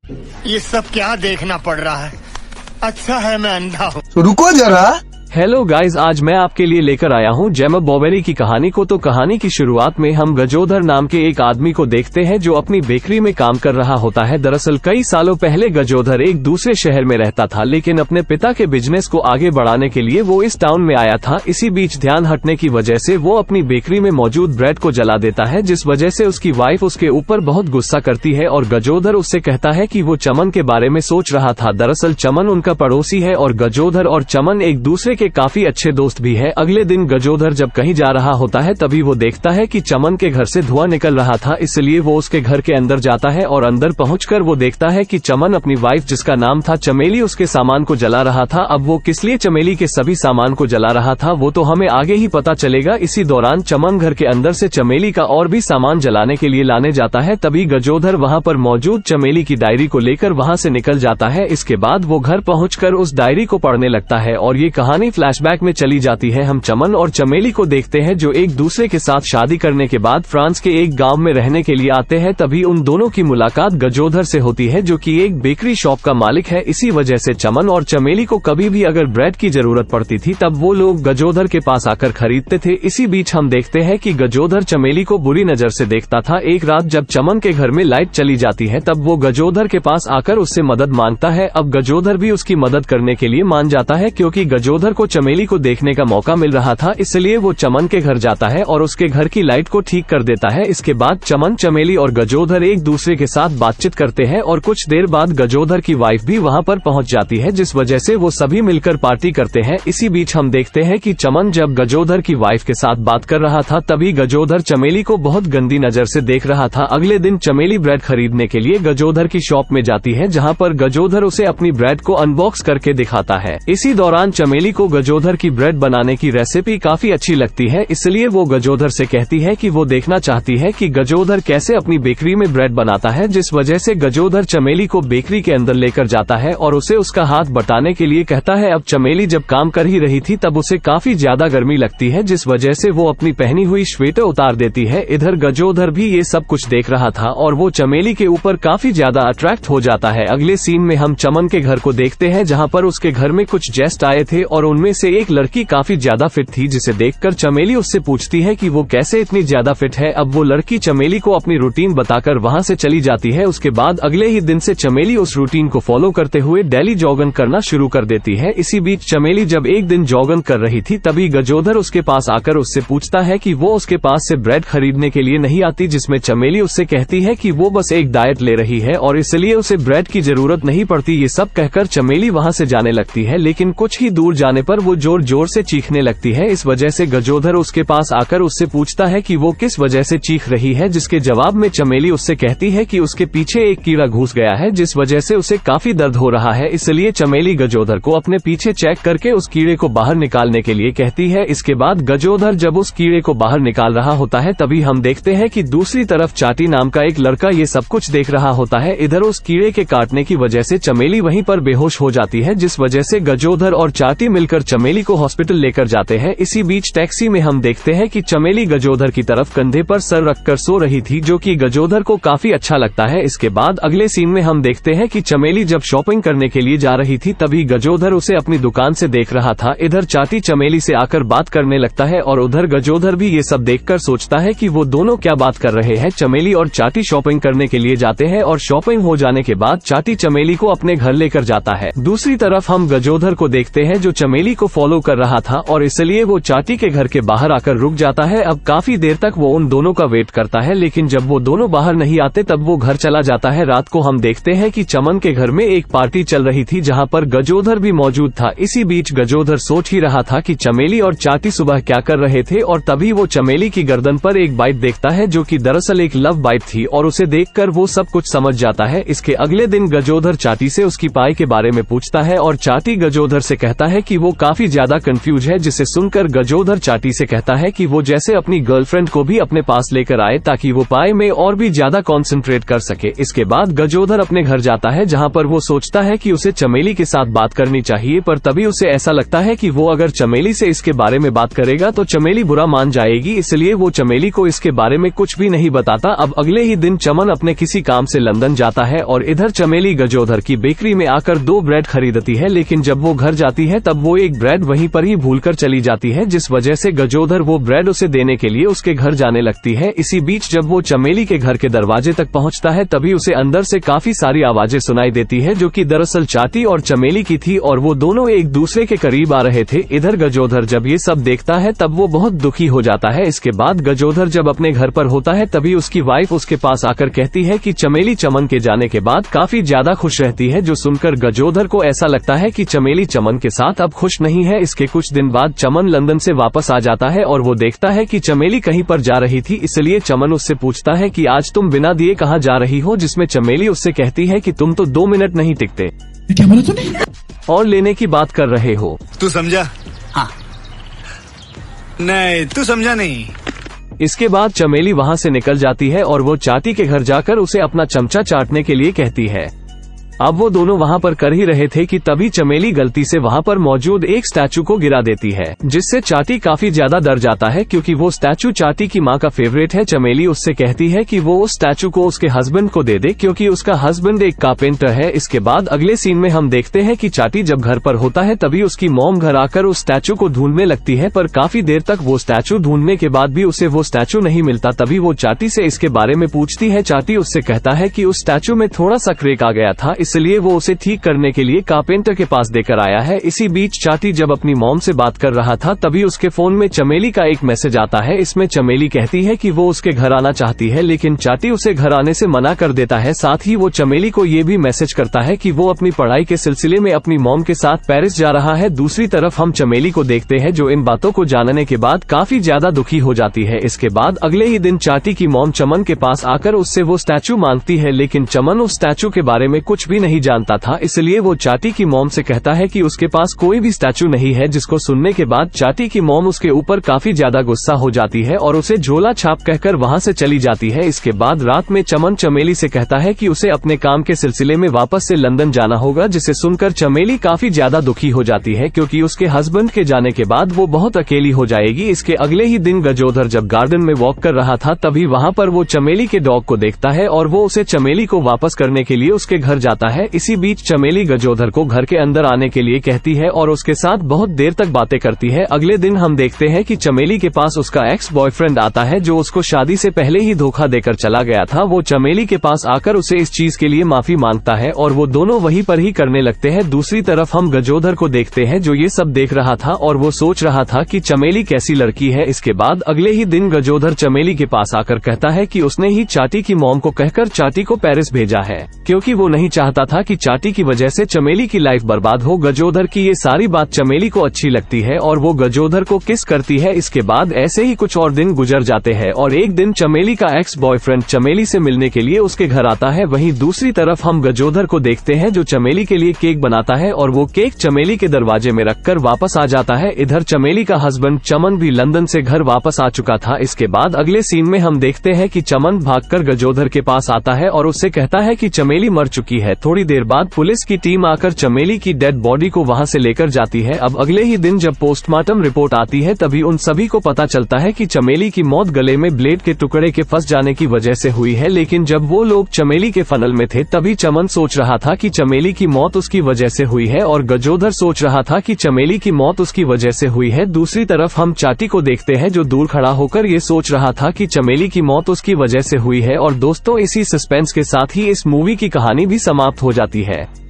ये सब क्या देखना पड़ रहा है? अच्छा है मैं अंधा हूँ। तो रुको जरा। हेलो गाइज, आज मैं आपके लिए लेकर आया हूँ जेमस बॉवेरी की कहानी को। तो कहानी की शुरुआत में हम गजोधर नाम के एक आदमी को देखते हैं जो अपनी बेकरी में काम कर रहा होता है। दरअसल कई सालों पहले गजोधर एक दूसरे शहर में रहता था, लेकिन अपने पिता के बिजनेस को आगे बढ़ाने के लिए वो इस टाउन में आया था। इसी बीच ध्यान हटने की वजह से वो अपनी बेकरी में मौजूद ब्रेड को जला देता है, जिस वजह से उसकी वाइफ उसके ऊपर बहुत गुस्सा करती है और गजोधर उससे कहता है कि वो चमन के बारे में सोच रहा था। दरअसल चमन उनका पड़ोसी है और गजोधर और चमन एक दूसरे के काफी अच्छे दोस्त भी है। अगले दिन गजोधर जब कहीं जा रहा होता है तभी वो देखता है कि चमन के घर से धुआं निकल रहा था, इसलिए वो उसके घर के अंदर जाता है और अंदर पहुंचकर वो देखता है कि चमन अपनी वाइफ जिसका नाम था चमेली उसके सामान को जला रहा था। अब वो किस लिए चमेली के सभी सामान को जला रहा था वो तो हमें आगे ही पता चलेगा। इसी दौरान चमन घर के अंदर से चमेली का और भी सामान जलाने के लिए लाने जाता है, तभी गजोधर वहाँ पर मौजूद चमेली की डायरी को लेकर वहाँ से निकल जाता है। इसके बाद वो घर पहुंचकर उस डायरी को पढ़ने लगता है और ये कहानी फ्लैशबैक में चली जाती है। हम चमन और चमेली को देखते हैं जो एक दूसरे के साथ शादी करने के बाद फ्रांस के एक गांव में रहने के लिए आते हैं। तभी उन दोनों की मुलाकात गजोधर से होती है जो कि एक बेकरी शॉप का मालिक है। इसी वजह से चमन और चमेली को कभी भी अगर ब्रेड की जरूरत पड़ती थी तब वो लोग गजोधर के पास आकर खरीदते थे। इसी बीच हम देखते हैं कि गजोधर चमेली को बुरी नजर से देखता था। एक रात जब चमन के घर में लाइट चली जाती है तब वो गजोधर के पास आकर उससे मदद मांगता है। अब गजोधर भी उसकी मदद करने के लिए मान जाता है, क्योंकि गजोधर को चमेली को देखने का मौका मिल रहा था, इसलिए वो चमन के घर जाता है और उसके घर की लाइट को ठीक कर देता है। इसके बाद चमन, चमेली और गजोधर एक दूसरे के साथ बातचीत करते हैं और कुछ देर बाद गजोधर की वाइफ भी वहां पर पहुंच जाती है, जिस वजह से वो सभी मिलकर पार्टी करते हैं। इसी बीच हम देखते हैं कि चमन जब गजोधर की वाइफ के साथ बात कर रहा था तभी गजोधर चमेली को बहुत गंदी नजर से देख रहा था। अगले दिन चमेली ब्रेड खरीदने के लिए गजोधर की शॉप में जाती है, जहाँ पर गजोधर उसे अपनी ब्रेड को अनबॉक्स करके दिखाता है। इसी दौरान चमेली को गजोधर की ब्रेड बनाने की रेसिपी काफी अच्छी लगती है, इसलिए वो गजोधर से कहती है कि वो देखना चाहती है कि गजोधर कैसे अपनी बेकरी में ब्रेड बनाता है, जिस वजह से गजोधर चमेली को बेकरी के अंदर लेकर जाता है और उसे उसका हाथ बटाने के लिए कहता है। अब चमेली जब काम कर ही रही थी तब उसे काफी ज्यादा गर्मी लगती है, जिस वजह से वो अपनी पहनी हुई स्वेटर उतार देती है। इधर गजोधर भी ये सब कुछ देख रहा था और वो चमेली के ऊपर काफी ज्यादा अट्रैक्ट हो जाता है। अगले सीन में हम चमन के घर को देखते हैं, जहाँ पर उसके घर में कुछ गेस्ट आए थे और उनमें से एक लड़की काफी ज्यादा फिट थी, जिसे देखकर चमेली उससे पूछती है कि वो कैसे इतनी ज्यादा फिट है। अब वो लड़की चमेली को अपनी रूटीन बताकर वहाँ से चली जाती है। उसके बाद अगले ही दिन से चमेली उस रूटीन को फॉलो करते हुए डेली जॉगिंग करना शुरू कर देती है। इसी बीच चमेली जब एक दिन जॉगिंग कर रही थी तभी गजोधर उसके पास आकर उससे पूछता है कि वो उसके पास से ब्रेड खरीदने के लिए नहीं आती, जिसमें चमेली उससे कहती है कि वो बस एक डाइट ले रही है और इसलिए उसे ब्रेड की जरूरत नहीं पड़ती। ये सब कहकर चमेली वहाँ से जाने लगती है, लेकिन कुछ ही दूर जाने पर वो जोर जोर से चीखने लगती है। इस वजह से गजोधर उसके पास आकर उससे पूछता है कि वो किस वजह से चीख रही है, जिसके जवाब में चमेली उससे कहती है कि उसके पीछे एक कीड़ा घुस गया है, जिस वजह से उसे काफी दर्द हो रहा है। इसलिए चमेली गजोधर को अपने पीछे चेक करके उस कीड़े को बाहर निकालने के लिए कहती है। इसके बाद गजोधर जब उस कीड़े को बाहर निकाल रहा होता है तभी हम देखते हैं कि दूसरी तरफ चाटी नाम का एक लड़का ये सब कुछ देख रहा होता है। इधर उस कीड़े के काटने की वजह से चमेली वहीं पर बेहोश हो जाती है, जिस वजह से गजोधर और चाटी मिलकर चमेली को हॉस्पिटल लेकर जाते हैं। इसी बीच टैक्सी में हम देखते हैं कि चमेली गजोधर की तरफ कंधे पर सर रखकर सो रही थी, जो कि गजोधर को काफी अच्छा लगता है। इसके बाद अगले सीन में हम देखते हैं कि चमेली जब शॉपिंग करने के लिए जा रही थी तभी गजोधर उसे अपनी दुकान से देख रहा था। इधर चाटी चमेली से आकर बात करने लगता है और उधर गजोधर भी ये सब देखकर सोचता है कि वो दोनों क्या बात कर रहे हैं। चमेली और चाटी शॉपिंग करने के लिए जाते हैं और शॉपिंग हो जाने के बाद चाटी चमेली को अपने घर लेकर जाता है। दूसरी तरफ हम गजोधर को देखते हैं जो चमेली को फॉलो कर रहा था और इसलिए वो चाटी के घर के बाहर आकर रुक जाता है। अब काफी देर तक वो उन दोनों का वेट करता है, लेकिन जब वो दोनों बाहर नहीं आते तब वो घर चला जाता है। रात को हम देखते हैं कि चमन के घर में एक पार्टी चल रही थी, जहाँ पर गजोधर भी मौजूद था। इसी बीच गजोधर सोच ही रहा था कि चमेली और चाटी सुबह क्या कर रहे थे और तभी वो चमेली की गर्दन पर एक बाइट देखता है, जो कि दरअसल एक लव बाइट थी और उसे देखकर वो सब कुछ समझ जाता है। इसके अगले दिन गजोधर चाटी से उसकी पाई के बारे में पूछता है और चाटी गजोधर से कहता है कि वो काफी ज्यादा कंफ्यूज है, जिसे सुनकर गजोधर चाटी से कहता है कि वो जैसे अपनी गर्लफ्रेंड को भी अपने पास लेकर आए ताकि वो पाए में और भी ज्यादा कंसंट्रेट कर सके। इसके बाद गजोधर अपने घर जाता है, जहाँ पर वो सोचता है कि उसे चमेली के साथ बात करनी चाहिए, पर तभी उसे ऐसा लगता है कि वो अगर चमेली से इसके बारे में बात करेगा तो चमेली बुरा मान जाएगी, इसलिए वो चमेली को इसके बारे में कुछ भी नहीं बताता। अब अगले ही दिन चमन अपने किसी काम से लंदन जाता है और इधर चमेली गजोधर की बेकरी में आकर 2 ब्रेड खरीदती है, लेकिन जब वो घर जाती है तब वो एक ब्रेड वहीं पर ही भूलकर चली जाती है, जिस वजह से गजोधर वो ब्रेड उसे देने के लिए उसके घर जाने लगती है। इसी बीच जब वो चमेली के घर के दरवाजे तक पहुंचता है तभी उसे अंदर से काफी सारी आवाजें सुनाई देती है, जो कि दरअसल चाटी और चमेली की थी और वो दोनों एक दूसरे के करीब आ रहे थे। इधर गजोधर जब ये सब देखता है तब वो बहुत दुखी हो जाता है। इसके बाद गजोधर जब अपने घर पर होता है तभी उसकी वाइफ उसके पास आकर कहती है कि चमेली चमन के जाने के बाद काफी ज्यादा खुश रहती है, जो सुनकर गजोधर को ऐसा लगता है कि चमेली चमन के साथ अब खुश नहीं है। इसके कुछ दिन बाद चमन लंदन से वापस आ जाता है और वो देखता है कि चमेली कहीं पर जा रही थी, इसलिए चमन उससे पूछता है कि आज तुम बिना दिए कहाँ जा रही हो, जिसमें चमेली उससे कहती है कि तुम तो 2 मिनट नहीं टिकते क्या बोला तूने? और लेने की बात कर रहे हो। तू समझा? हाँ। नहीं, तू समझा नहीं। इसके बाद चमेली वहाँ से निकल जाती है और वो चाटी के घर जाकर उसे अपना चमचा चाटने के लिए कहती है। अब वो दोनों वहाँ पर कर ही रहे थे कि तभी चमेली गलती से वहाँ पर मौजूद एक स्टैचू को गिरा देती है, जिससे चाटी काफी ज्यादा डर जाता है, क्योंकि वो स्टैचू चाटी की माँ का फेवरेट है। चमेली उससे कहती है कि वो उस स्टैचू को उसके हस्बैंड को दे दे, क्योंकि उसका हस्बैंड एक कारपेंटर है। इसके बाद अगले सीन में हम देखते हैं कि चाटी जब घर पर होता है तभी उसकी मॉम घर आकर उस स्टैचू को ढूंढने लगती है, पर काफी देर तक वो स्टैचू ढूंढने के बाद भी उसे वो स्टैचू नहीं मिलता। तभी वो चाटी से इसके बारे में पूछती है। चाटी उससे कहता है कि उस स्टैचू में थोड़ा सा क्रैक आ गया था, इसलिए वो उसे ठीक करने के लिए कारपेंटर के पास देकर आया है। इसी बीच चाटी जब अपनी मॉम से बात कर रहा था तभी उसके फोन में चमेली का एक मैसेज आता है। इसमें चमेली कहती है कि वो उसके घर आना चाहती है, लेकिन चाटी उसे घर आने से मना कर देता है। साथ ही वो चमेली को ये भी मैसेज करता है कि वो अपनी पढ़ाई के सिलसिले में अपनी मॉम के साथ पेरिस जा रहा है। दूसरी तरफ हम चमेली को देखते हैं, जो इन बातों को जानने के बाद काफी ज्यादा दुखी हो जाती है। इसके बाद अगले ही दिन चाटी की मॉम चमन के पास आकर उससे वो स्टैचू मांगती है, लेकिन चमन उस स्टैचू के बारे में कुछ भी नहीं जानता था, इसलिए वो चाटी की मॉम से कहता है कि उसके पास कोई भी स्टैचू नहीं है। जिसको सुनने के बाद चाटी की मॉम उसके ऊपर काफी ज्यादा गुस्सा हो जाती है और उसे झोला छाप कहकर वहाँ से चली जाती है। इसके बाद रात में चमन चमेली से कहता है कि उसे अपने काम के सिलसिले में वापस से लंदन जाना होगा, जिसे सुनकर चमेली काफी ज्यादा दुखी हो जाती है, क्योंकि उसके हस्बैंड के जाने के बाद वो बहुत अकेली हो जाएगी। इसके अगले ही दिन गजोधर जब गार्डन में वॉक कर रहा था तभी वहाँ पर वो चमेली के डॉग को देखता है और वो उसे चमेली को वापस करने के लिए उसके घर जाता है। इसी बीच चमेली गजोधर को घर के अंदर आने के लिए कहती है और उसके साथ बहुत देर तक बातें करती है। अगले दिन हम देखते हैं कि चमेली के पास उसका एक्स बॉयफ्रेंड आता है, जो उसको शादी से पहले ही धोखा देकर चला गया था। वो चमेली के पास आकर उसे इस चीज के लिए माफी मांगता है और वो दोनों वहीं पर ही करने लगते हैं। दूसरी तरफ हम गजोधर को देखते हैं, जो ये सब देख रहा था और वो सोच रहा था कि चमेली कैसी लड़की है। इसके बाद अगले ही दिन गजोधर चमेली के पास आकर कहता है कि उसने ही चाटी की मॉम को कहकर चाटी को पेरिस भेजा है, क्योंकि वो नहीं चाहता था कि चाटी की वजह से चमेली की लाइफ बर्बाद हो। गजोधर की ये सारी बात चमेली को अच्छी लगती है और वो गजोधर को किस करती है। इसके बाद ऐसे ही कुछ और दिन गुजर जाते हैं और एक दिन चमेली का एक्स बॉयफ्रेंड चमेली से मिलने के लिए उसके घर आता है। वहीं दूसरी तरफ हम गजोधर को देखते हैं, जो चमेली के लिए केक बनाता है और वो केक चमेली के दरवाजे में रखकर वापस आ जाता है। इधर चमेली का हस्बैंड चमन भी लंदन से घर वापस आ चुका था। इसके बाद अगले सीन में हम देखते हैं कि चमन भागकर गजोधर के पास आता है और उससे कहता है कि चमेली मर चुकी है। थोड़ी देर बाद पुलिस की टीम आकर चमेली की डेड बॉडी को वहां से लेकर जाती है। अब अगले ही दिन जब पोस्टमार्टम रिपोर्ट आती है तभी उन सभी को पता चलता है कि चमेली की मौत गले में ब्लेड के टुकड़े के फंस जाने की वजह से हुई है। लेकिन जब वो लोग चमेली के फनल में थे तभी चमन सोच रहा था कि चमेली की मौत उसकी वजह से हुई है और गजोधर सोच रहा था कि चमेली की मौत उसकी वजह से हुई है। दूसरी तरफ हम चाटी को देखते हैं, जो दूर खड़ा होकर ये सोच रहा था कि चमेली की मौत उसकी वजह से हुई है। और दोस्तों, इसी सस्पेंस के साथ ही इस मूवी की कहानी भी समाप्त हो जाती है।